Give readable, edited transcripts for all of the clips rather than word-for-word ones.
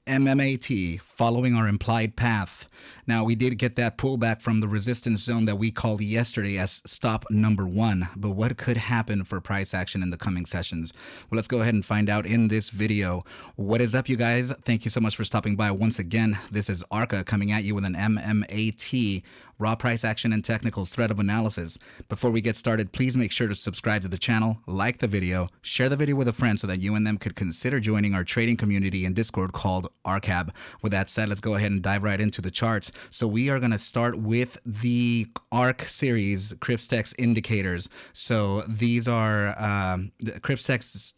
MMAT, following our implied path. Now, we did get that pullback from the resistance zone that we called yesterday as stop number one, but what could happen for price action in the coming sessions? Well, let's go ahead and find out in this video. What is up, you guys? Thank you so much for stopping by once again. This is ARCa coming at you with an MMAT, raw price action and technicals thread of analysis. Before we get started, please make sure to subscribe to the channel, like the video, share the video with a friend so that you and them could consider joining our trading community in Discord called ARCab. With that said, let's go ahead and dive right into the charts. So we are going to start with the ARC-Series Crypstex indicators. So these are the Crypstex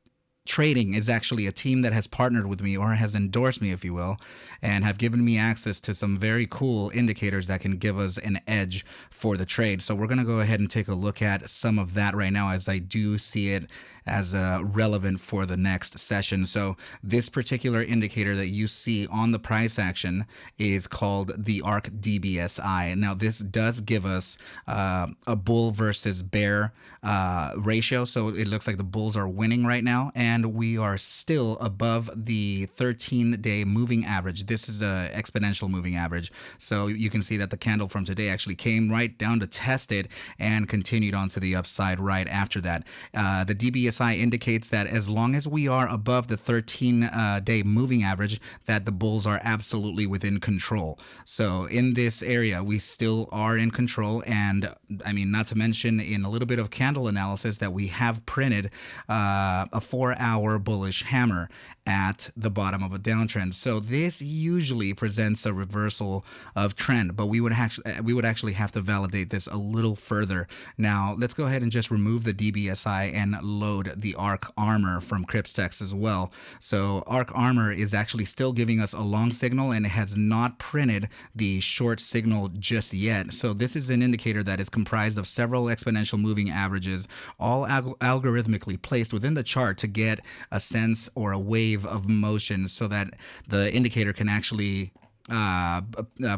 Trading is actually a team that has partnered with me, or has endorsed me, if you will, and have given me access to some very cool indicators that can give us an edge for the trade. So we're going to go ahead and take a look at some of that right now, as I do see it as relevant for the next session. So this particular indicator that you see on the price action is called the ARC DBSI. Now this does give us a bull versus bear ratio. So it looks like the bulls are winning right now, and we are still above the 13-day moving average. This is a exponential moving average. So you can see that the candle from today actually came right down to test it and continued on to the upside right after that. The DBSI indicates that as long as we are above the 13-day moving average, that the bulls are absolutely within control. So in this area, we still are in control. And I mean, not to mention in a little bit of candle analysis that we have printed a 4-hour bullish hammer at the bottom of a downtrend. So this usually presents a reversal of trend, but we would actually have to validate this a little further. Now let's go ahead and just remove the DBSI and load the ARC Armor from Crypstex as well. So ARC Armor is actually still giving us a long signal, and it has not printed the short signal just yet. So this is an indicator that is comprised of several exponential moving averages, all algorithmically placed within the chart to get a sense or a wave of motion, so that the indicator can actually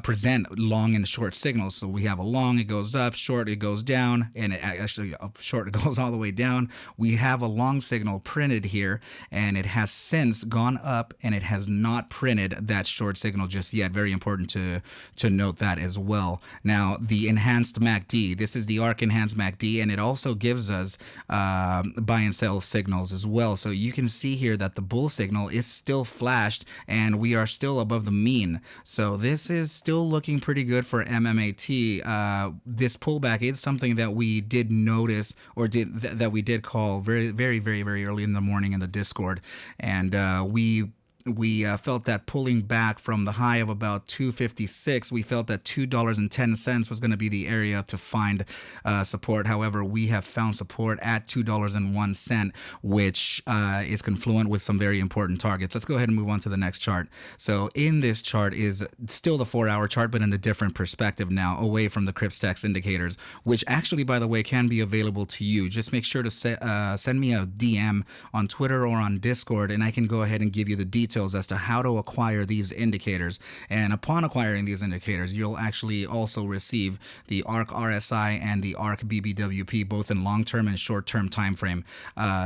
present long and short signals. So we have a long, it goes up; short, it goes down; and it actually short, it goes all the way down. We have a long signal printed here, and it has since gone up, and it has not printed that short signal just yet. Very important to note that as well. Now the enhanced MACD, this is the ARC enhanced MACD, and it also gives us buy and sell signals as well. So you can see here that the bull signal is still flashed, and we are still above the mean. So this is still looking pretty good for MMAT. This pullback is something that we did notice, or that we did call very early in the morning in the Discord, and we felt that pulling back from the high of about 256, we felt that $2.10 was going to be the area to find support. However, we have found support at $2.01, which is confluent with some very important targets. Let's go ahead and move on to the next chart. So in this chart is still the 4-hour chart, but in a different perspective now, away from the Crypstex indicators, which actually, by the way, can be available to you. Just make sure to send me a DM on Twitter or on Discord, and I can go ahead and give you the details as to how to acquire these indicators. And upon acquiring these indicators, you'll actually also receive the ARC RSI and the ARC BBWP, both in long-term and short-term time frame.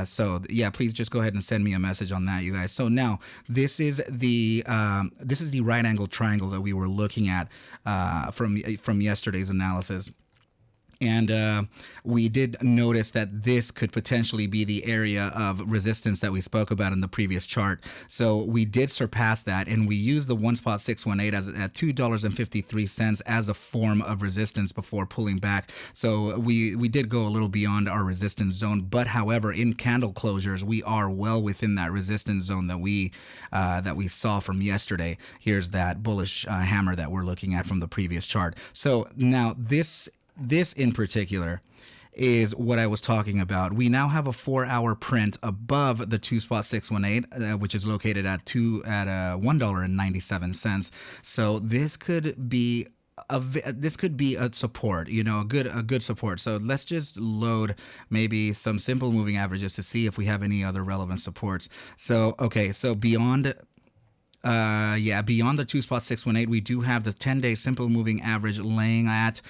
So yeah, please just go ahead and send me a message on that, you guys. So now this is the right angle triangle that we were looking at from yesterday's analysis. And we did notice that this could potentially be the area of resistance that we spoke about in the previous chart. So we did surpass that, and we used the 1.618 at $2.53 as a form of resistance before pulling back. So we did go a little beyond our resistance zone, but however, in candle closures, we are well within that resistance zone that we saw from yesterday. Here's that bullish hammer that we're looking at from the previous chart. So now this in particular is what I was talking about. We now have a 4-hour print above the 2.618, which is located at $1.97. So this could be a support, you know, a good support. So let's just load maybe some simple moving averages to see if we have any other relevant supports. So okay, so beyond Yeah, beyond the 2-spot 618, we do have the 10-day simple moving average laying at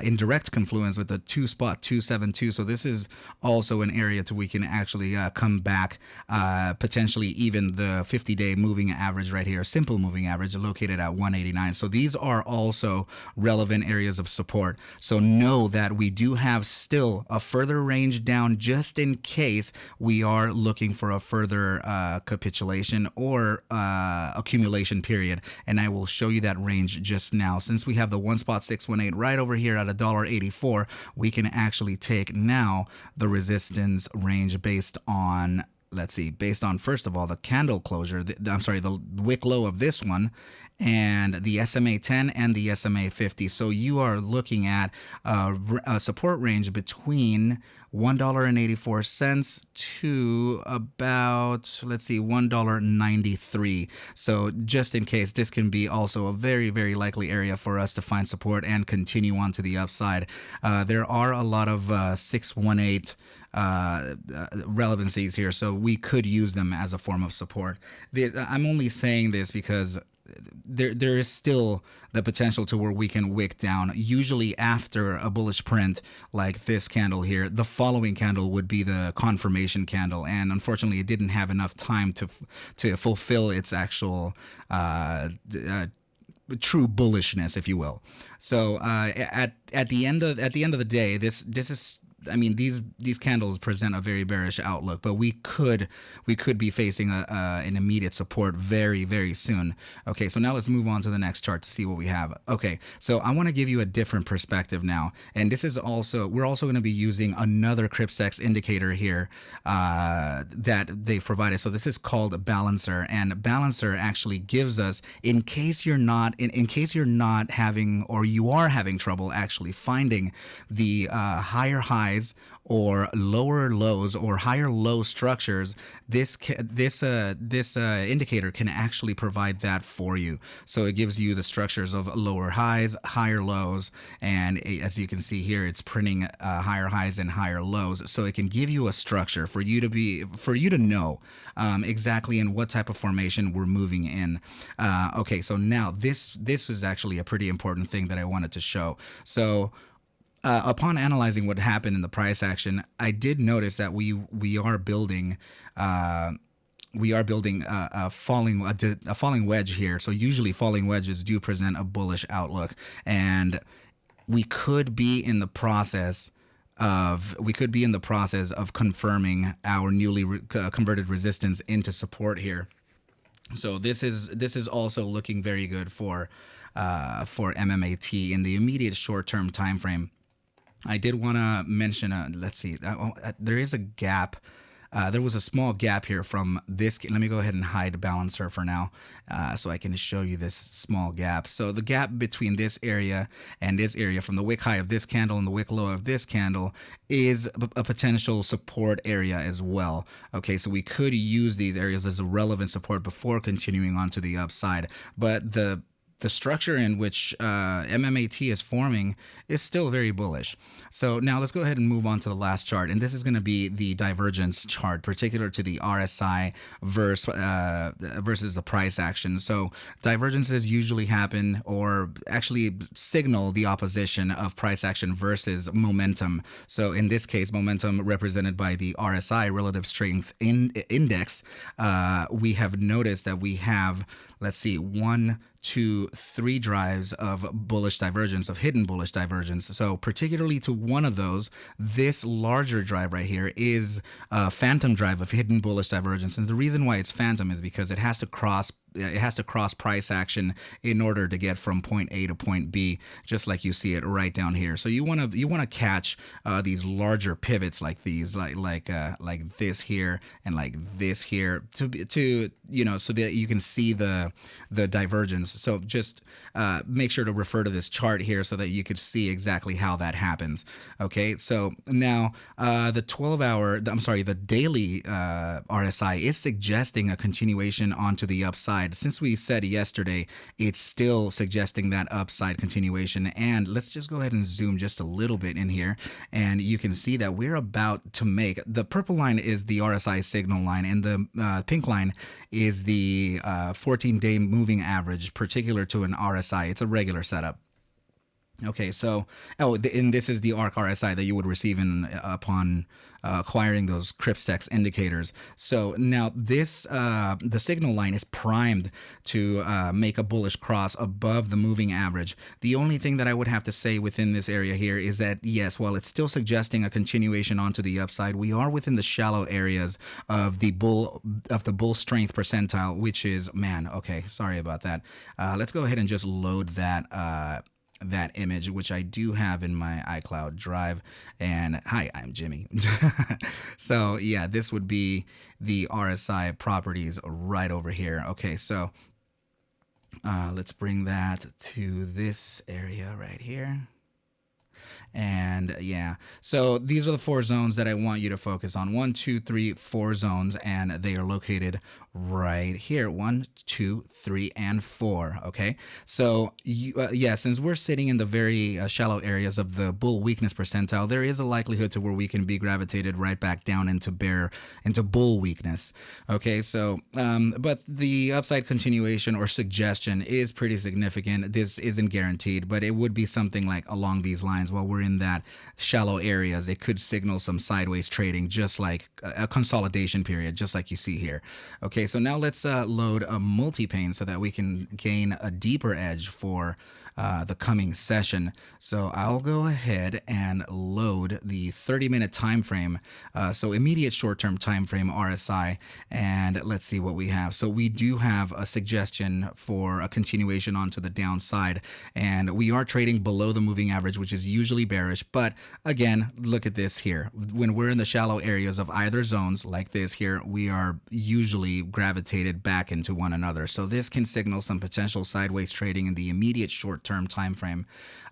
in direct confluence with the 2-spot 272. So this is also an area to we can actually come back, potentially even the 50-day moving average right here, simple moving average located at 189. So these are also relevant areas of support. So know that we do have still a further range down just in case we are looking for a further capitulation or accumulation period, and I will show you that range just now. Since we have the 1-spot 618 right over here at $1.84, we can actually take now the resistance range based on, let's see, based on first of all the candle closure, the wick low of this one, and the SMA 10 and the SMA 50. So you are looking at a support range between $1.84 to about, let's see, $1.93. So just in case, this can be also a very, very likely area for us to find support and continue on to the upside. There are a lot of 618 relevancies here, so we could use them as a form of support. I'm only saying this because there is still the potential to where we can wick down. Usually after a bullish print like this candle here, the following candle would be the confirmation candle, and unfortunately it didn't have enough time to fulfill its actual true bullishness, if you will. So at the end of the day, this is, I mean, these candles present a very bearish outlook, but we could be facing an immediate support very, very soon. Okay, so now let's move on to the next chart to see what we have. Okay, so I want to give you a different perspective now, and this is also, we're also going to be using another Crypstex indicator here that they've provided. So this is called Balancer, and Balancer actually gives us, in case you're not having, or you are having trouble actually finding the higher highs or lower lows or higher low structures, this indicator can actually provide that for you. So it gives you the structures of lower highs, higher lows, and as you can see here, it's printing higher highs and higher lows. So it can give you a structure for you to know exactly in what type of formation we're moving in. Okay, so now this is actually a pretty important thing that I wanted to show. So upon analyzing what happened in the price action, I did notice that we are building a falling wedge here. So usually falling wedges do present a bullish outlook, and we could be in the process of confirming our newly converted resistance into support here. So this is also looking very good for MMAT in the immediate short-term time frame. I did want to mention, let's see, there is a gap. There was a small gap here from this. Let me go ahead and hide Balancer for now so I can show you this small gap. So the gap between this area and this area, from the wick high of this candle and the wick low of this candle, is a potential support area as well. Okay, so we could use these areas as a relevant support before continuing on to the upside. But the structure in which MMAT is forming is still very bullish. So now let's go ahead and move on to the last chart, and this is going to be the divergence chart, particular to the RSI versus the price action. So divergences usually happen, or actually signal the opposition of price action versus momentum. So in this case, momentum represented by the RSI, relative strength index, we have noticed that we have, let's see, 1, 2, 3 drives of bullish divergence, of hidden bullish divergence. So particularly to one of those, this larger drive right here is a phantom drive of hidden bullish divergence. And the reason why it's phantom is because it has to cross price action in order to get from point A to point B, just like you see it right down here. So you want to catch these larger pivots like these, like this here and like this here, to you know, so that you can see the divergence. So just make sure to refer to this chart here so that you could see exactly how that happens. Okay, so now the daily RSI is suggesting a continuation onto the upside. upside. Since we said yesterday, it's still suggesting that upside continuation. And let's just go ahead and zoom just a little bit in here, and you can see that we're about to make, the purple line is the RSI signal line, and the pink line is the 14-day moving average particular to an RSI. It's a regular setup. Okay, so, and this is the ARC-RSI that you would receive upon acquiring those Crypstex indicators. So now this, the signal line is primed to make a bullish cross above the moving average. The only thing that I would have to say within this area here is that, yes, while it's still suggesting a continuation onto the upside, we are within the shallow areas of the bull strength percentile, which is, man, okay, sorry about that. Let's go ahead and just load that image, which I do have in my iCloud drive. And hi, I'm Jimmy. So yeah, this would be the RSI properties right over here. Okay, so let's bring that to this area right here. And yeah, so these are the 4 zones that I want you to focus on. 1, 2, 3, 4 zones, and they are located right here. 1, 2, 3, and 4. Okay, so yeah, since we're sitting in the very shallow areas of the bull weakness percentile, there is a likelihood to where we can be gravitated right back down into bull weakness. Okay, so but the upside continuation or suggestion is pretty significant. This isn't guaranteed, but it would be something like along these lines. While we're in that shallow areas, it could signal some sideways trading, just like a consolidation period, just like you see here. Okay, so now let's load a multi-pane so that we can gain a deeper edge for the coming session. So I'll go ahead and load the 30-minute time frame, so immediate short-term time frame RSI, and let's see what we have. So we do have a suggestion for a continuation onto the downside, and we are trading below the moving average, which is usually bearish. But again, look at this here. When we're in the shallow areas of either zones like this here, we are usually gravitated back into one another. So this can signal some potential sideways trading in the immediate short-term time frame.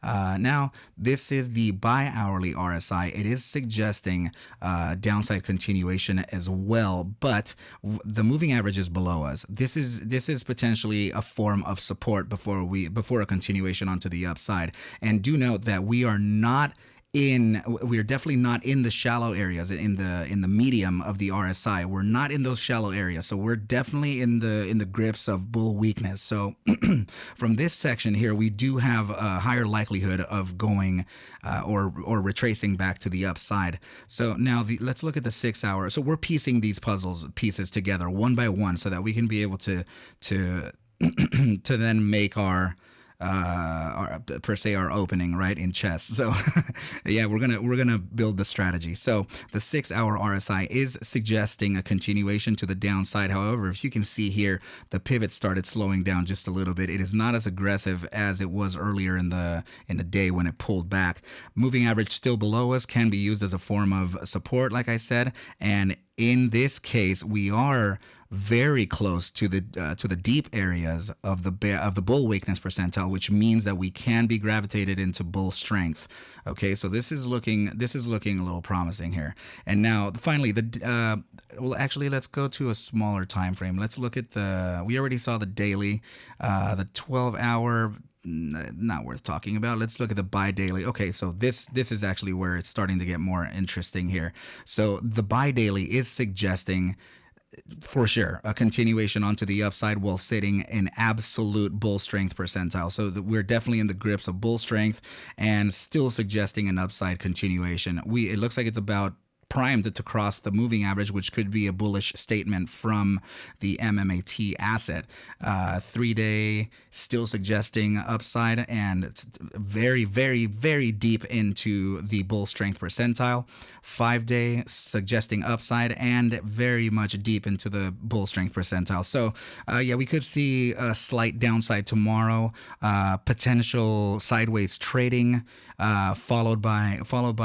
Now, this is the bi-hourly RSI. It is suggesting downside continuation as well, but the moving average is below us. This is potentially a form of support before a continuation onto the upside. And do note that we are definitely not in the shallow areas, in the medium of the RSI. We're not in those shallow areas, so we're definitely in the grips of bull weakness. So from this section here, we do have a higher likelihood of going or retracing back to the upside. So now let's look at the 6 hour. So we're piecing these pieces together one by one so that we can be able to to then make our per se our opening right in chess. So yeah, we're gonna build the strategy. So the 6 hour RSI is suggesting a continuation to the downside. However, if you can see here, the pivot started slowing down just a little bit. It is not as aggressive as it was earlier in the day when it pulled back. Moving average still below us, can be used as a form of support, like I said, and in this case, we are very close to the deep areas of the bull weakness percentile, which means that we can be gravitated into bull strength. Okay, so this is looking a little promising here. And now finally, well, actually, let's go to a smaller time frame. Let's look at we already saw the daily, the 12-hour. Not worth talking about. Let's look at the bi-daily. Okay, so this is actually where it's starting to get more interesting here. So the bi-daily is suggesting, for sure, a continuation onto the upside while sitting in absolute bull strength percentile. So we're definitely in the grips of bull strength and still suggesting an upside continuation. It looks like it's about primed to cross the moving average, which could be a bullish statement from the MMAT asset. 3-day still suggesting upside and very, very, very deep into the bull strength percentile. 5-day suggesting upside and very much deep into the bull strength percentile. So yeah, we could see a slight downside tomorrow, potential sideways trading, followed by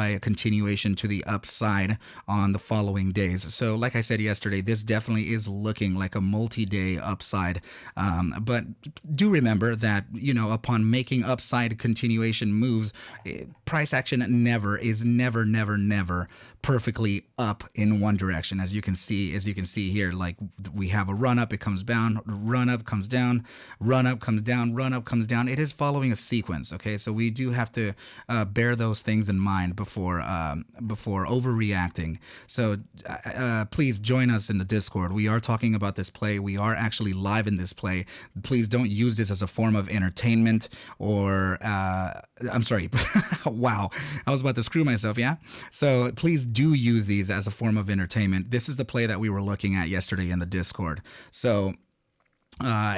a continuation to the upside. on the following days. So like I said yesterday, this definitely is looking like a multi-day upside. But do remember that, upon making upside continuation moves, price action never perfectly up in one direction. As you can see here, like we have a run up, it comes down, run up, comes down, run up, comes down, run up, comes down. It is following a sequence. Okay, so we do have to bear those things in mind before overreacting. So please join us in the Discord. We are talking about this play. We are actually live in this play. Please don't use this as a form of entertainment or I'm sorry. Wow, I was about to screw myself. Yeah. So please do use these as a form of entertainment. This is the play that we were looking at yesterday in the Discord. So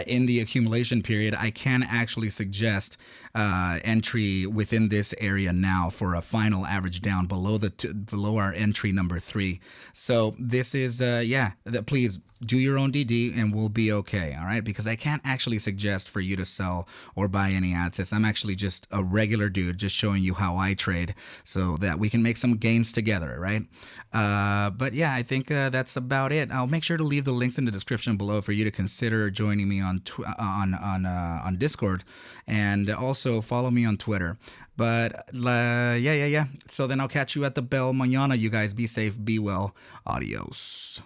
in the accumulation period, I can actually suggest entry within this area now for a final average down below our entry number 3. So this is please do your own DD and we'll be okay. All right, because I can't actually suggest for you to sell or buy any assets. I'm actually just a regular dude just showing you how I trade so that we can make some gains together, right? But yeah, I think that's about it. I'll make sure to leave the links in the description below for you to consider joining me on Discord, and also follow me on Twitter. But yeah. So then I'll catch you at the bell mañana. You guys be safe, be well. Adios.